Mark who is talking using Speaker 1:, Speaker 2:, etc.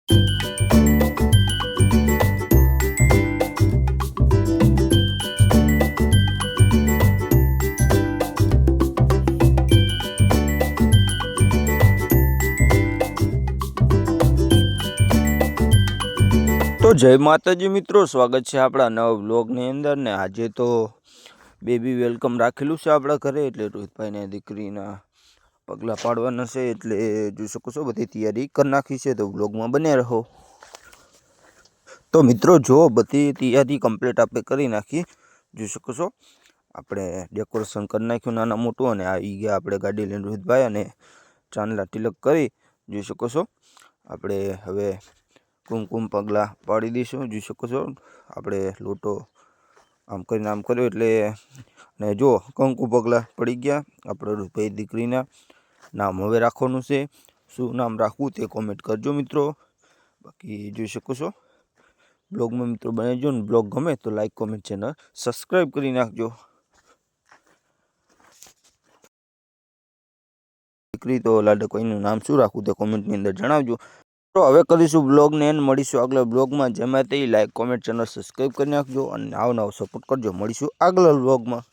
Speaker 1: તો જય માતાજી મિત્રો, સ્વાગત છે આપણા નવા વ્લોગની અંદર ને આજે તો બેબી વેલકમ રાખેલું છે આપણા ઘરે, એટલે રોહિતભાઈને દીકરીના પગલાં પાડવાના છે, એટલે જોઈ શકો છો બધી તૈયારી કરી નાખી છે, તો વ્લોગમાં બન્યા રહો। તો મિત્રો જો બધી તૈયારી કમ્પ્લીટ આપણે કરી નાખી, જોઈ શકો છો આપણે ડેકોરેશન કરી નાખ્યું નાના મોટું, અને આવી ગયા આપણે ગાડી લઈને રોહિતભાઈ, અને ચાંદલા તિલક કરી જોઈ શકો છો આપણે હવે કુમકુમ પગલાં પાડી દઈશું। જોઈ શકો છો આપણે લોટો આમ કરીને આમ કર્યો એટલે ને જો કંકુ પગલાં પડી ગયા આપણે રોહિતભાઈ દીકરીના। નામ હવે રાખવાનું છે, શું નામ રાખવું તે કોમેન્ટ કરજો મિત્રો। બાકી જોઈ શકો છો બ્લોગમાં મિત્રો બનાવજો ને, બ્લોગ ગમે તો લાઈક કોમેન્ટ ચેનલ સબસ્ક્રાઈબ કરી નાખજો। દીકરી તો લાડક કોઈનું નામ શું રાખવું તે કોમેન્ટની અંદર જણાવજો। તો હવે કરીશું બ્લોગને એન્ડ, મળીશું આગલા બ્લોગમાં। જેમાં તે લાઈક કોમેન્ટ ચેનલ સબસ્ક્રાઈબ કરી નાખજો અને આવો નવો સપોર્ટ કરજો। મળીશું આગલા બ્લોગમાં।